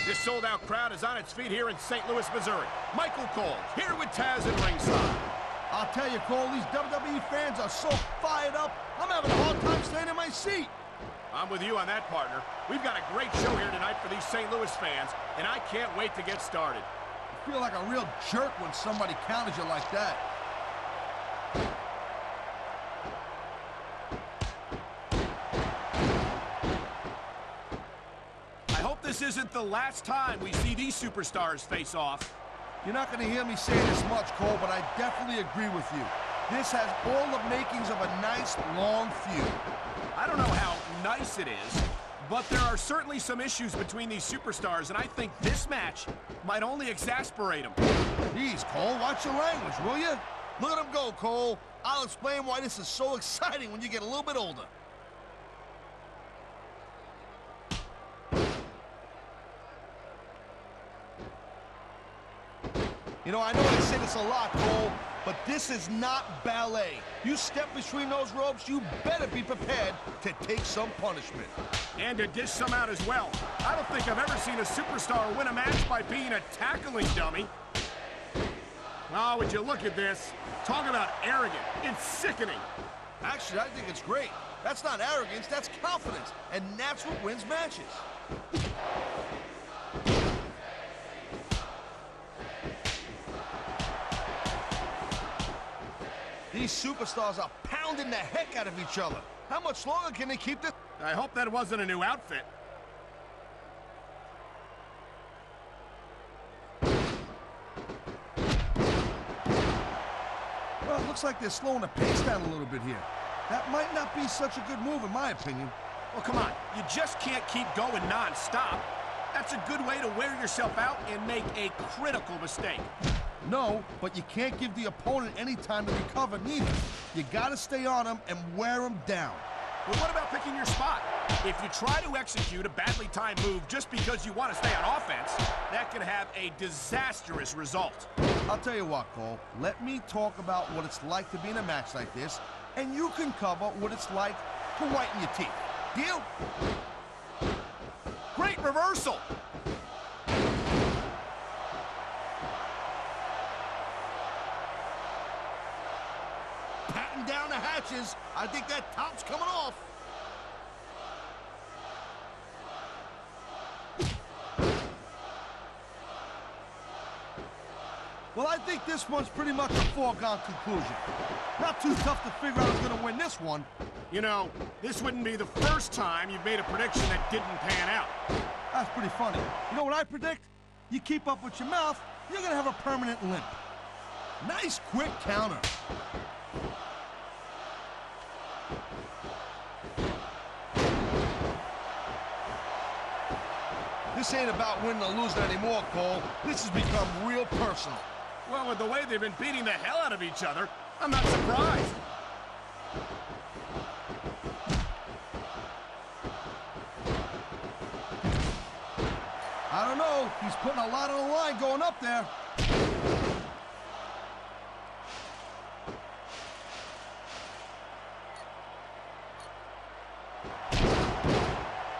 This sold-out crowd is on its feet here in St. Louis, Missouri. McCool here with Taz at ringside. I'll tell you, Cole, these WWE fans are so fired up, I'm having a hard time staying in my seat. I'm with you on that, partner. We've got a great show here tonight for these St. Louis fans, and I can't wait to get started. You feel like a real jerk when somebody counters you like that. I hope this isn't the last time we see these superstars face off. You're not going to hear me say this much, Cole, but I definitely agree with you. This has all the makings of a nice, long feud. I don't know how nice it is, but there are certainly some issues between these superstars, and I think this match might only exasperate them. Jeez, Cole, watch your language, will you? Look at them go, Cole. I'll explain why this is so exciting when you get a little bit older. You know, I know I say this a lot, Cole, but this is not ballet. You step between those ropes, you better be prepared to take some punishment. And to dish some out as well. I don't think I've ever seen a superstar win a match by being a tackling dummy. Oh, would you look at this? Talk about arrogant. It's sickening. Actually, I think it's great. That's not arrogance, that's confidence. And that's what wins matches. These superstars are pounding the heck out of each other. How much longer can they keep this? I hope that wasn't a new outfit. Well, it looks like they're slowing the pace down a little bit here. That might not be such a good move, in my opinion. Well, come on. You just can't keep going non-stop. That's a good way to wear yourself out and make a critical mistake. No, but you can't give the opponent any time to recover, neither. You gotta stay on them and wear them down. Well, what about picking your spot? If you try to execute a badly timed move just because you want to stay on offense, that can have a disastrous result. I'll tell you what, Cole. Let me talk about what it's like to be in a match like this, and you can cover what it's like to whiten your teeth. Deal? Great reversal! Down the hatches. I think that top's coming off. Well, I think this one's pretty much a foregone conclusion. Not too tough to figure out who's going to win this one. You know, this wouldn't be the first time you've made a prediction that didn't pan out. That's pretty funny. You know what I predict? You keep up with your mouth, you're going to have a permanent limp. Nice quick counter. This ain't about winning or losing anymore, Cole. This has become real personal. Well, with the way they've been beating the hell out of each other, I'm not surprised. I don't know. He's putting a lot on the line going up there.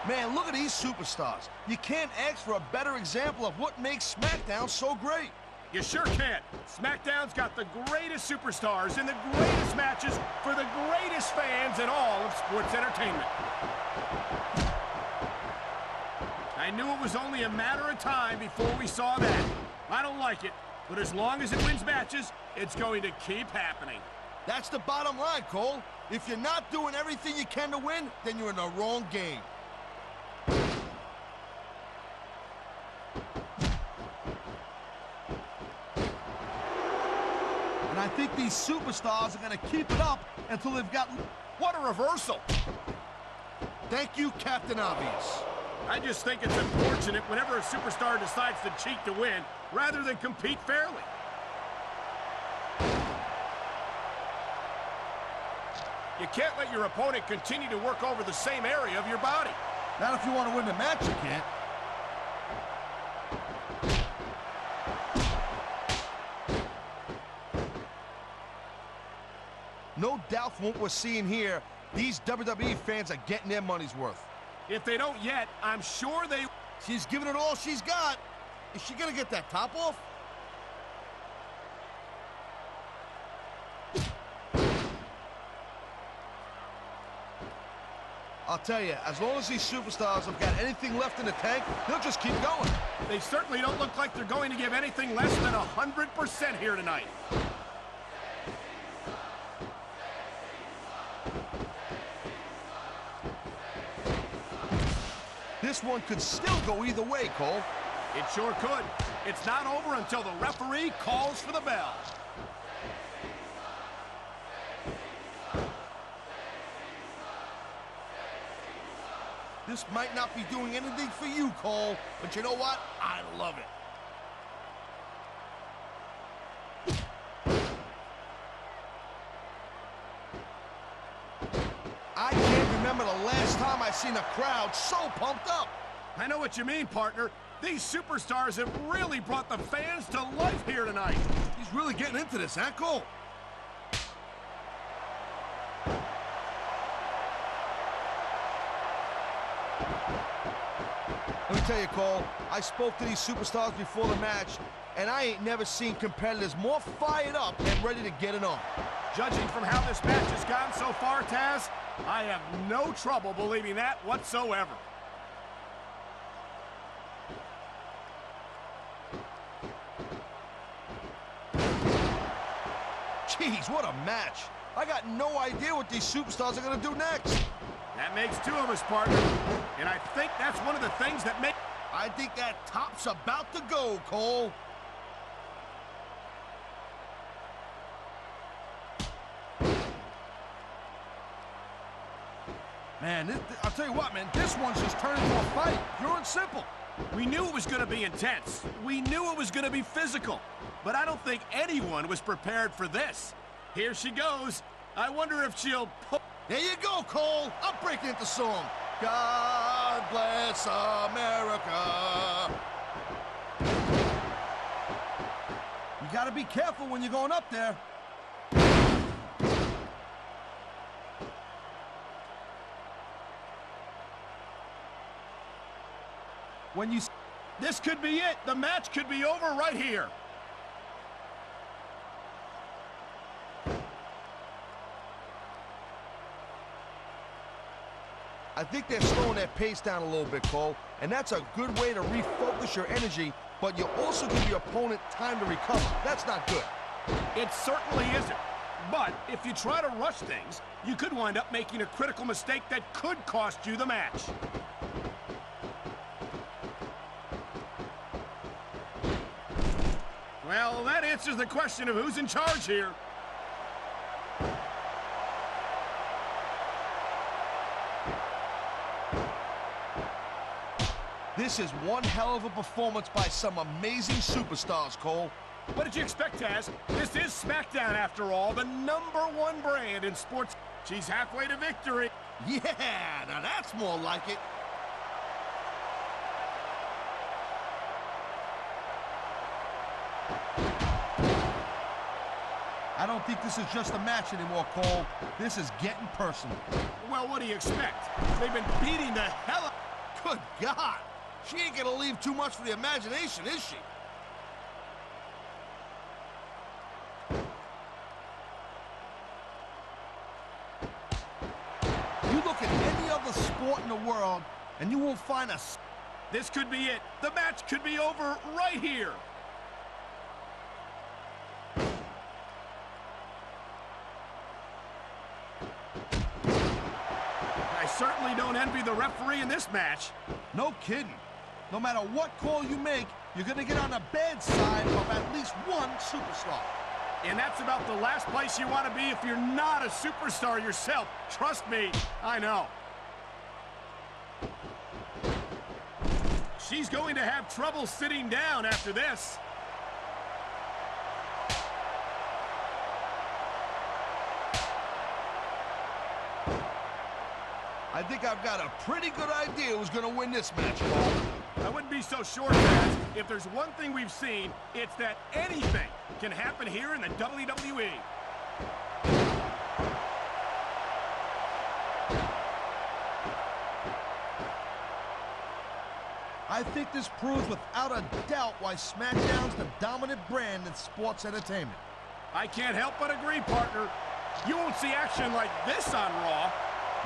Man, look at these superstars. You can't ask for a better example of what makes SmackDown so great. You sure can. SmackDown's got the greatest superstars in the greatest matches for the greatest fans in all of sports entertainment. I knew it was only a matter of time before we saw that. I don't like it, but as long as it wins matches, it's going to keep happening. That's the bottom line, Cole. If you're not doing everything you can to win, then you're in the wrong game. And I think these superstars are going to keep it up until they've got... What a reversal! Thank you, Captain Obvious. I just think it's unfortunate whenever a superstar decides to cheat to win, rather than compete fairly. You can't let your opponent continue to work over the same area of your body. Not if you want to win the match, you can't. No doubt from what we're seeing here, these WWE fans are getting their money's worth. If they don't yet, I'm sure they... She's giving it all she's got. Is she gonna get that top off? I'll tell you, as long as these superstars have got anything left in the tank, they'll just keep going. They certainly don't look like they're going to give anything less than 100% here tonight. This one could still go either way, Cole. It sure could. It's not over until the referee calls for the bell. This might not be doing anything for you, Cole, but you know what? I love it. I can't remember the last time I seen a crowd so pumped up. I know what you mean, partner. These superstars have really brought the fans to life here tonight. He's really getting into this, huh, Cole? Let me tell you, Cole, I spoke to these superstars before the match, and I ain't never seen competitors more fired up and ready to get it on. Judging from how this match has gone so far, Taz, I have no trouble believing that whatsoever. Jeez, what a match. I got no idea what these superstars are going to do next. That makes two of us, partner. And I think that's one of the things that make... I think that top's about to go, Cole. Man, I'll tell you what, man, this one's just turning into a fight, pure and simple. We knew it was going to be intense. We knew it was going to be physical. But I don't think anyone was prepared for this. Here she goes. I wonder if she'll... There you go, Cole. I'm breaking into song. God bless America. You gotta be careful when you're going up there. When you... This could be it. The match could be over right here. I think they're slowing their pace down a little bit, Cole, and that's a good way to refocus your energy, but you also give your opponent time to recover. That's not good. It certainly isn't. But if you try to rush things, you could wind up making a critical mistake that could cost you the match. Well, that answers the question of who's in charge here. This is one hell of a performance by some amazing superstars, Cole. What did you expect, Taz? This is SmackDown, after all, the #1 brand in sports. She's halfway to victory. Yeah, now that's more like it. I don't think this is just a match anymore, Cole. This is getting personal. Well, what do you expect? They've been beating the hell out... Good God! She ain't gonna leave too much for the imagination, is she? You look at any other sport in the world, and you won't find a... This could be it. The match could be over right here. I certainly don't envy the referee in this match. No kidding. No matter what call you make, you're gonna get on the bad side of at least one superstar. And that's about the last place you want to be if you're not a superstar yourself. Trust me, I know. She's going to have trouble sitting down after this. I think I've got a pretty good idea who's gonna win this match, Cole. I wouldn't be so sure, Taz. If there's one thing we've seen, it's that anything can happen here in the WWE. I I think this proves without a doubt why SmackDown's the dominant brand in sports entertainment. I can't help but agree, partner. You won't see action like this on Raw.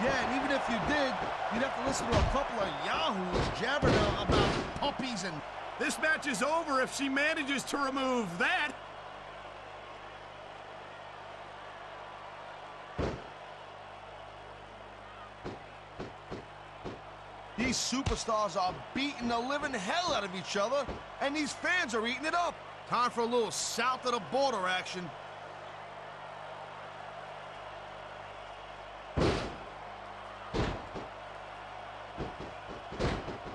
Yeah, and even if you did, you'd have to listen to a couple of yahoos jabbering about puppies and... This match is over if she manages to remove that. These superstars are beating the living hell out of each other, and these fans are eating it up. Time for a little south of the border action.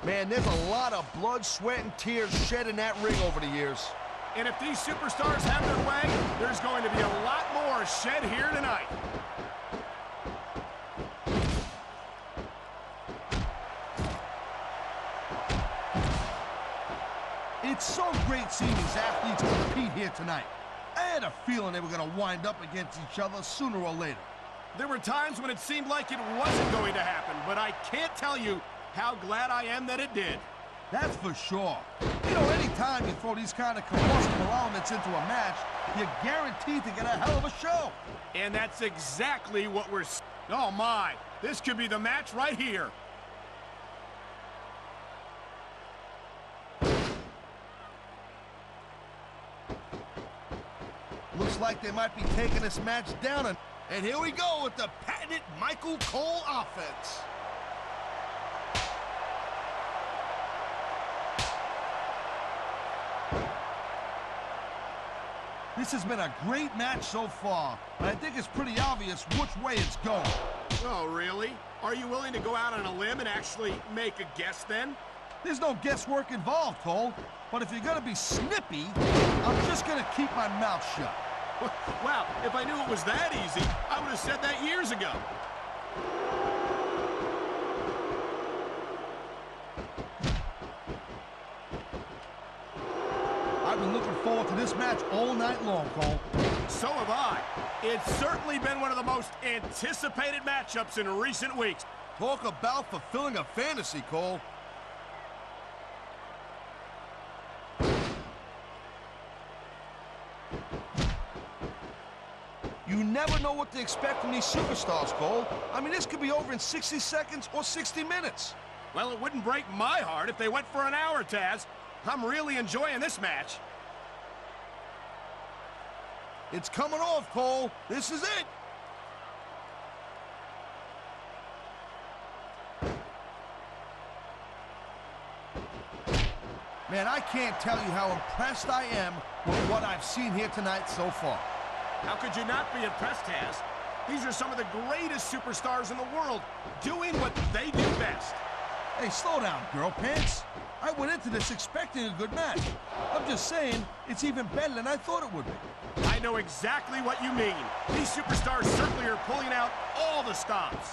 Man, there's a lot of blood, sweat, and tears shed in that ring over the years. And if these superstars have their way, there's going to be a lot more shed here tonight. It's so great seeing these athletes compete here tonight. I had a feeling they were going to wind up against each other sooner or later. There were times when it seemed like it wasn't going to happen, but I can't tell you how glad I am that it did. That's for sure. You know, anytime you throw these kind of combustible elements into a match, you're guaranteed to get a hell of a show. And that's exactly what we're... Oh, my. This could be the match right here. Looks like they might be taking this match down. And here we go with the patented McCool offense. This has been a great match so far, and I think it's pretty obvious which way it's going. Oh, really? Are you willing to go out on a limb and actually make a guess then? There's no guesswork involved, Cole. But if you're gonna be snippy, I'm just gonna keep my mouth shut. Wow, if I knew it was that easy, I would have said that years ago. I've been looking forward to this match all night long, Cole. So have I. It's certainly been one of the most anticipated matchups in recent weeks. Talk about fulfilling a fantasy, Cole. You never know what to expect from these superstars, Cole. I mean, this could be over in 60 seconds or 60 minutes. Well, it wouldn't break my heart if they went for an hour, Taz. I'm really enjoying this match. It's coming off, Cole. This is it. Man, I can't tell you how impressed I am with what I've seen here tonight so far. How could you not be impressed, Taz? These are some of the greatest superstars in the world, doing what they do best. Hey, slow down, girl pants. I went into this expecting a good match. I'm just saying, it's even better than I thought it would be. I know exactly what you mean. These superstars certainly are pulling out all the stops.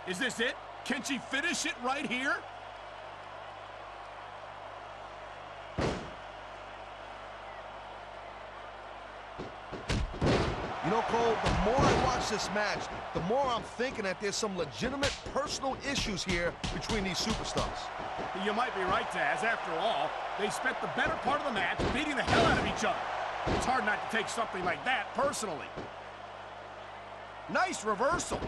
Is this it? Can she finish it right here? You know, Cole, the more I watch this match, the more I'm thinking that there's some legitimate personal issues here between these superstars. You might be right, Taz. After all, they spent the better part of the match beating the hell out of each other. It's hard not to take something like that personally. Nice reversal.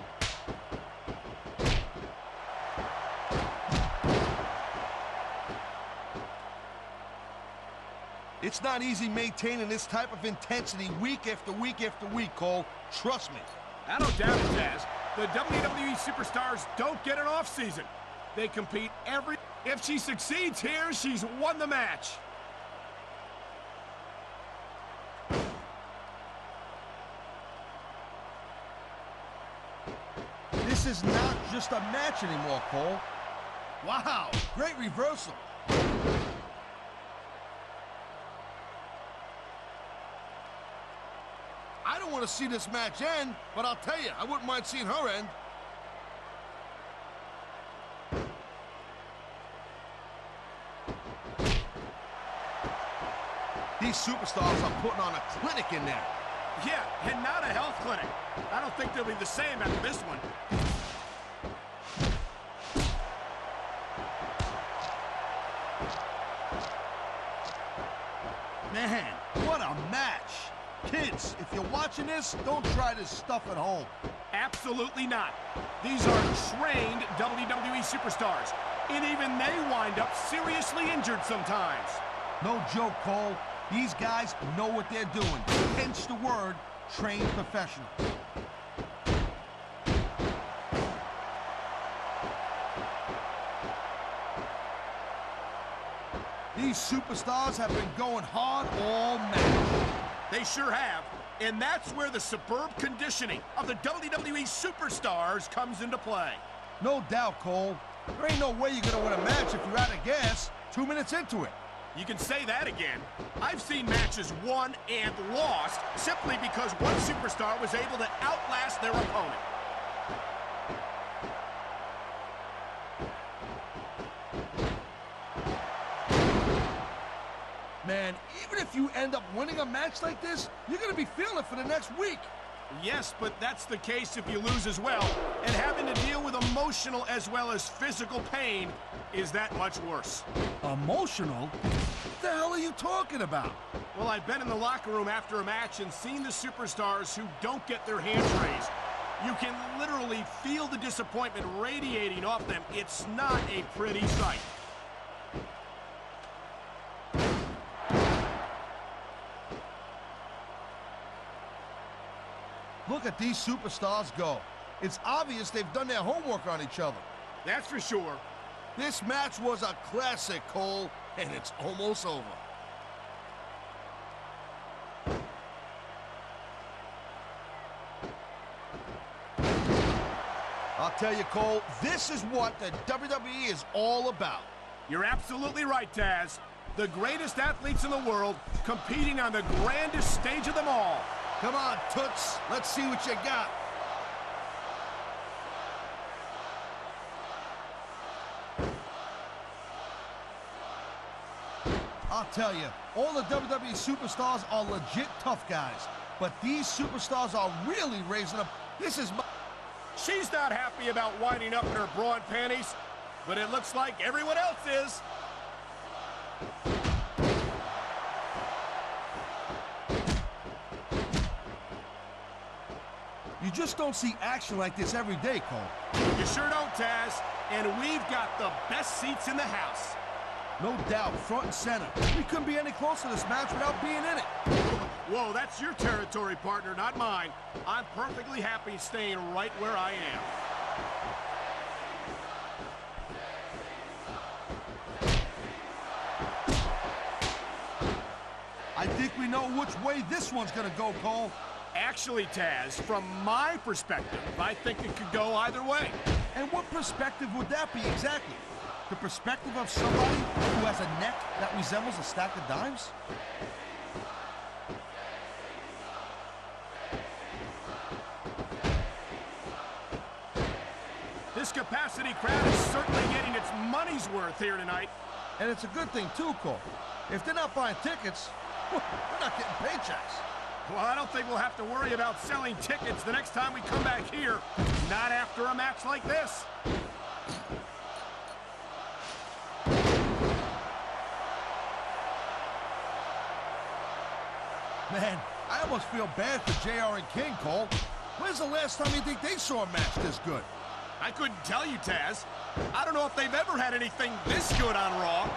It's not easy maintaining this type of intensity week after week after week, Cole. Trust me. I don't doubt it, Taz. The WWE superstars don't get an off-season. They compete every... If she succeeds here, she's won the match. This is not just a match anymore, Cole. Wow, great reversal. I don't want to see this match end, but I'll tell you, I wouldn't mind seeing her end. These superstars are putting on a clinic in there. Yeah, and not a health clinic. I don't think they'll be the same after this one. Man, what a match. Kids, if you're watching this, don't try this stuff at home. Absolutely not. These are trained WWE superstars, and even they wind up seriously injured sometimes. No joke, Cole. These guys know what they're doing. Hence the word, trained professional. These superstars have been going hard all match. They sure have. And that's where the superb conditioning of the WWE superstars comes into play. No doubt, Cole. There ain't no way you're gonna win a match if you're out of gas 2 minutes into it. You can say that again. I've seen matches won and lost simply because one superstar was able to outlast their opponent. Man, even if you end up winning a match like this, you're gonna be feeling it for the next week. Yes, but that's the case if you lose as well. And having to deal with emotional as well as physical pain is that much worse. Emotional? What the hell are you talking about? Well, I've been in the locker room after a match and seen the superstars who don't get their hands raised. You can literally feel the disappointment radiating off them. It's not a pretty sight. Look at these superstars go. It's obvious they've done their homework on each other. That's for sure. This match was a classic, Cole, and it's almost over. I'll tell you, Cole, this is what the WWE is all about. You're absolutely right, Taz. The greatest athletes in the world competing on the grandest stage of them all. Come on, Toots. Let's see what you got. I'll tell you, all the WWE superstars are legit tough guys. But these superstars are really raising up. This is... She's not happy about winding up in her bra and panties, but it looks like everyone else is. You just don't see action like this every day, Cole. You sure don't, Taz. And we've got the best seats in the house. No doubt, front and center. We couldn't be any closer to this match without being in it. Whoa, that's your territory, partner, not mine. I'm perfectly happy staying right where I am. I think we know which way this one's gonna go, Cole. Actually, Taz, from my perspective, I think it could go either way. And what perspective would that be exactly? The perspective of somebody who has a neck that resembles a stack of dimes? This capacity crowd is certainly getting its money's worth here tonight. And it's a good thing, too, Cole. If they're not buying tickets, we're not getting paychecks. Well, I don't think we'll have to worry about selling tickets the next time we come back here. Not after a match like this. Man, I almost feel bad for JR and King, Cole. When's the last time you think they saw a match this good? I couldn't tell you, Taz. I don't know if they've ever had anything this good on Raw.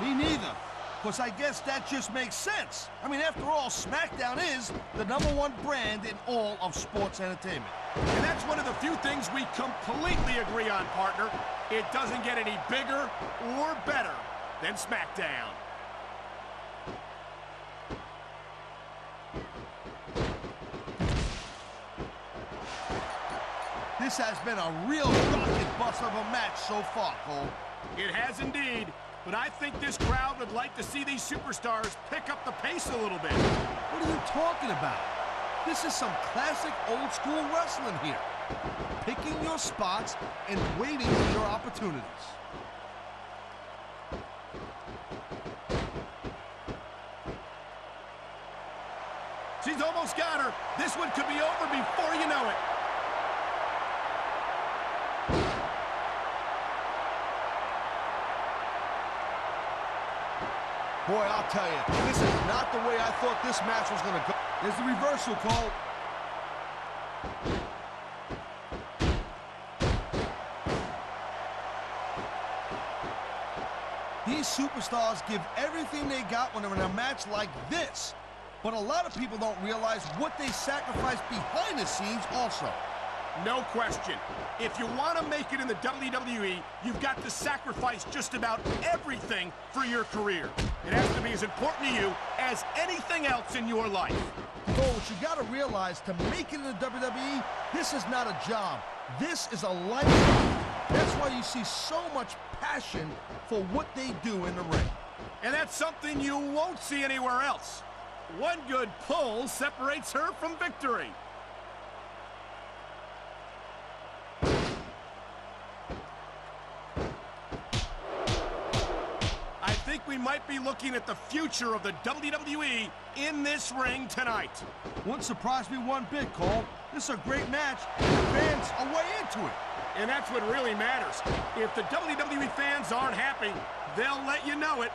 Me neither. Because I guess that just makes sense. I mean, after all, SmackDown is the #1 brand in all of sports entertainment. And that's one of the few things we completely agree on, partner. It doesn't get any bigger or better than SmackDown. This has been a real rocket bus of a match so far, Cole. It has indeed. But I think this crowd would like to see these superstars pick up the pace a little bit. What are you talking about? This is some classic old-school wrestling here. Picking your spots and waiting for your opportunities. She's almost got her. This one could be over before you know it. Boy, I'll tell you, this is not the way I thought this match was going to go. There's the reversal, Cole. These superstars give everything they got when they're in a match like this. But a lot of people don't realize what they sacrifice behind the scenes also. No question. If you want to make it in the WWE, you've got to sacrifice just about everything for your career. It has to be as important to you as anything else in your life. So what you got to realize, to make it in the WWE, this is not a job. This is a lifestyle. That's why you see so much passion for what they do in the ring. And that's something you won't see anywhere else. One good pull separates her from victory. I think we might be looking at the future of the WWE in this ring tonight. Wouldn't surprise me one bit, Cole. This is a great match, and the fans are way into it. And that's what really matters. If the WWE fans aren't happy, they'll let you know it.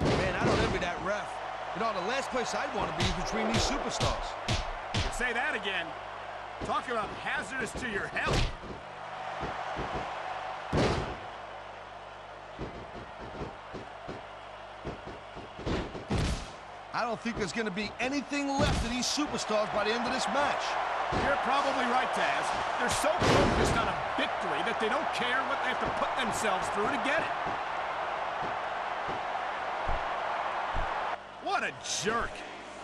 Man, I don't envy that ref. You know, the last place I'd want to be is between these superstars. And say that again. Talk about hazardous to your health. I don't think there's going to be anything left of these superstars by the end of this match. You're probably right, Taz. They're so focused on a victory that they don't care what they have to put themselves through to get it. What a jerk.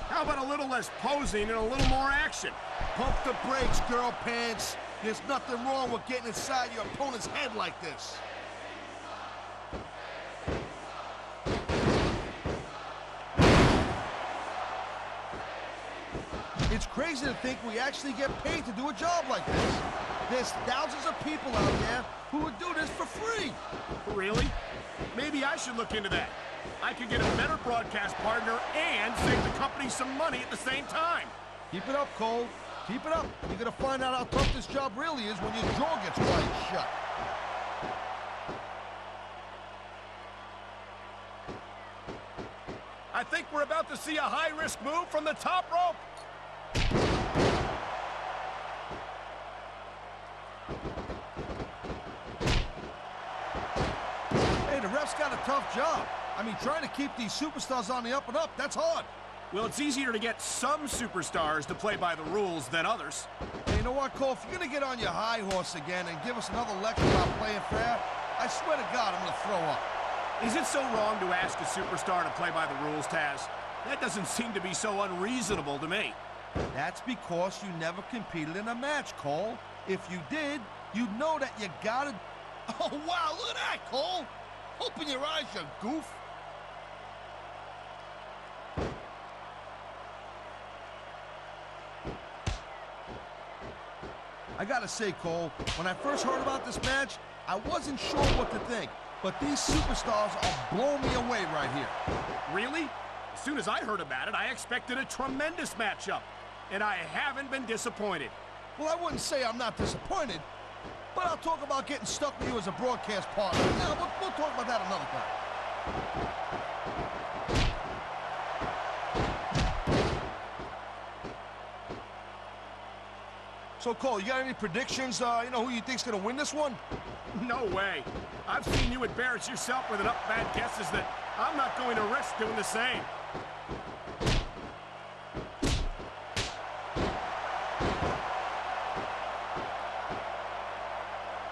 How about a little less posing and a little more action? Pump the brakes, girl pants. There's nothing wrong with getting inside your opponent's head like this. It's crazy to think we actually get paid to do a job like this. There's thousands of people out there who would do this for free. Really? Maybe I should look into that. I could get a better broadcast partner and save the company some money at the same time. Keep it up, Cole. Keep it up. You're going to find out how tough this job really is when your jaw gets wide shut. I think we're about to see a high-risk move from the top rope. Hey, the ref's got a tough job. I mean, trying to keep these superstars on the up and up, that's hard. Well, it's easier to get some superstars to play by the rules than others. Hey, you know what, Cole? If you're going to get on your high horse again and give us another lecture about playing fair, I swear to God, I'm going to throw up. Is it so wrong to ask a superstar to play by the rules, Taz? That doesn't seem to be so unreasonable to me. That's because you never competed in a match, Cole. If you did, you'd know that you gotta... Oh, wow, look at that, Cole! Open your eyes, you goof! I gotta say, Cole, when I first heard about this match, I wasn't sure what to think. But these superstars are blowing me away right here. Really? As soon as I heard about it, I expected a tremendous matchup. And I haven't been disappointed. Well, I wouldn't say I'm not disappointed, but I'll talk about getting stuck with you as a broadcast partner. Now, we'll talk about that another time. So, Cole, you got any predictions, you know, who you think's gonna win this one? No way. I've seen you embarrass yourself with enough bad guesses that I'm not going to risk doing the same.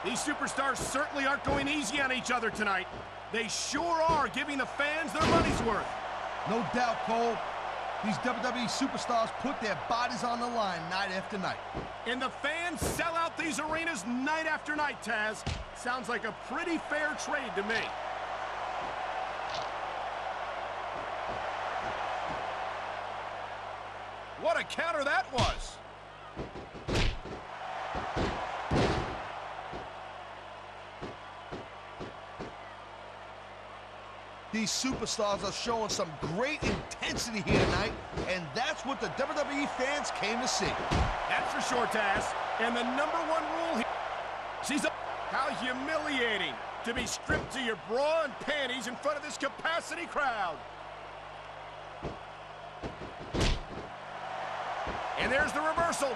These superstars certainly aren't going easy on each other tonight. They sure are giving the fans their money's worth. No doubt, Cole. These WWE superstars put their bodies on the line night after night. And the fans sell out these arenas night after night, Taz. Sounds like a pretty fair trade to me. What a counter that was! These These superstars are showing some great intensity here tonight, and that's what the WWE fans came to see. That's for sure, Taz. And the number one rule here, how humiliating to be stripped to your bra and panties in front of this capacity crowd. And there's the reversal.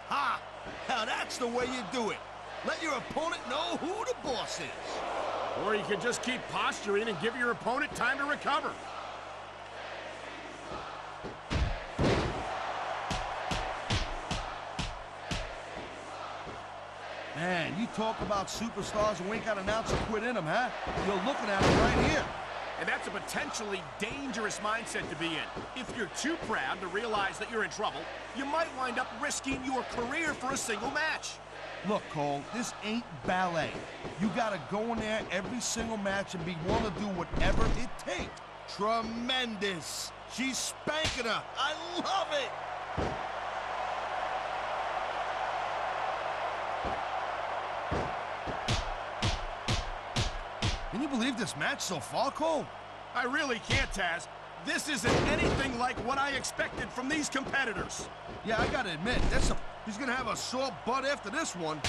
Ha! Now that's the way you do it. Let your opponent know who the boss is. Or you can just keep posturing and give your opponent time to recover. Man, you talk about superstars who ain't got an ounce of quit in them, huh? You're looking at it right here. And that's a potentially dangerous mindset to be in. If you're too proud to realize that you're in trouble, you might wind up risking your career for a single match. Look, Cole, this ain't ballet. You gotta go in there every single match and be willing to do whatever it takes. Tremendous. She's spanking her. I love it. Can you believe this match so far, Cole? I really can't, Taz. This isn't anything like what I expected from these competitors. Yeah, I gotta admit, he's gonna have a sore butt after this one.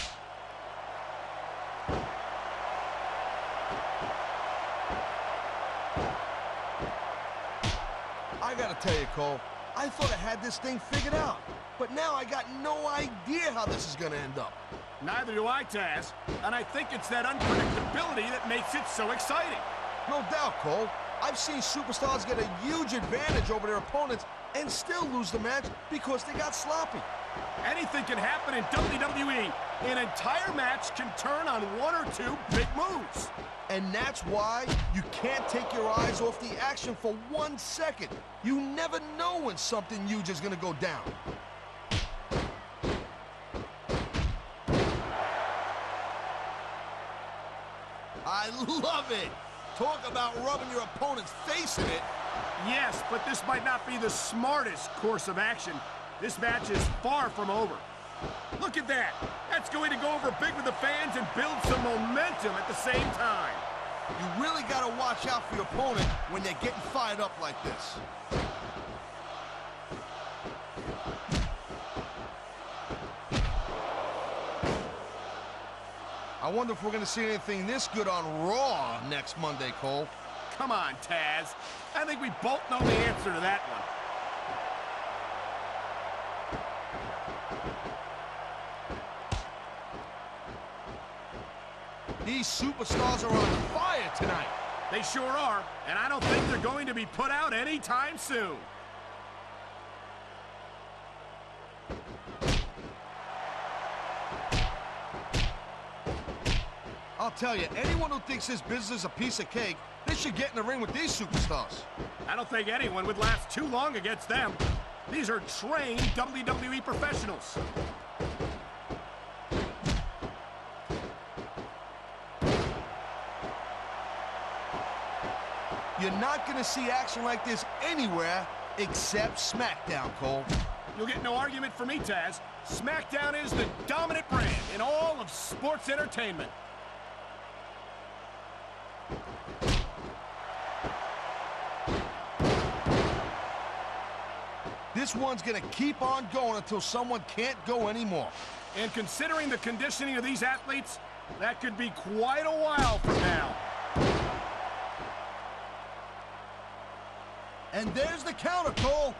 I gotta tell you, Cole, I thought I had this thing figured out. But now I got no idea how this is gonna end up. Neither do I, Taz. And I think it's that unpredictability that makes it so exciting. No doubt, Cole. I've seen superstars get a huge advantage over their opponents and still lose the match because they got sloppy. Anything can happen in WWE. An entire match can turn on one or two big moves. And that's why you can't take your eyes off the action for 1 second. You never know when something huge is gonna go down. I love it! Talk about rubbing your opponent's face in it. Yes, but this might not be the smartest course of action. This match is far from over. Look at that. That's going to go over big with the fans and build some momentum at the same time. You really got to watch out for your opponent when they're getting fired up like this. I wonder if we're going to see anything this good on Raw next Monday, Cole. Come on, Taz. I think we both know the answer to that one. These superstars are on fire tonight. They sure are, and I don't think they're going to be put out anytime soon. I'll tell you, anyone who thinks this business is a piece of cake, they should get in the ring with these superstars. I don't think anyone would last too long against them. These are trained WWE professionals. You're not going to see action like this anywhere except SmackDown, Cole. You'll get no argument from me, Taz. SmackDown is the dominant brand in all of sports entertainment. This one's going to keep on going until someone can't go anymore. And considering the conditioning of these athletes, that could be quite a while from now. And there's the counter, Cole.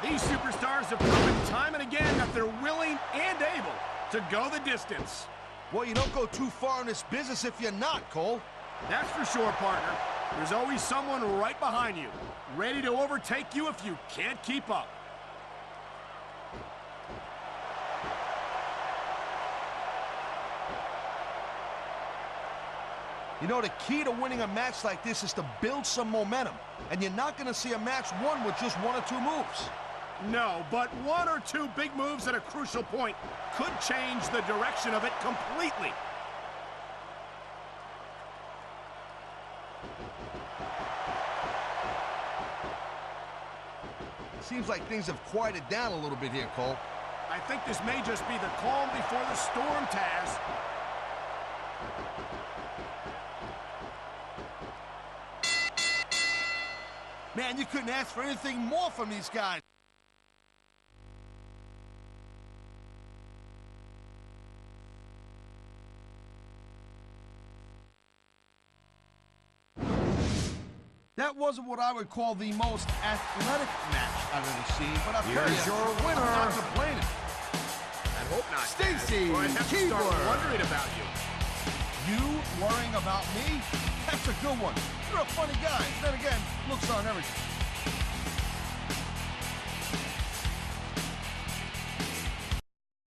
These superstars have proven time and again that they're willing and able to go the distance. Well, you don't go too far in this business if you're not, Cole. That's for sure, partner. There's always someone right behind you, ready to overtake you if you can't keep up. You know, the key to winning a match like this is to build some momentum. And you're not going to see a match won with just one or two moves. No, but one or two big moves at a crucial point could change the direction of it completely. Seems like things have quieted down a little bit here, Cole. I think this may just be the calm before the storm, Taz. Man, you couldn't ask for anything more from these guys. That wasn't what I would call the most athletic match I've ever seen, but I'll tell Here's you, your winner. I'm not complaining. I hope not, Stacy Taz, or I'd have to start Keibler. wondering about you. You worrying about me? That's a good one. You're a funny guy. Then again, looks aren't everything.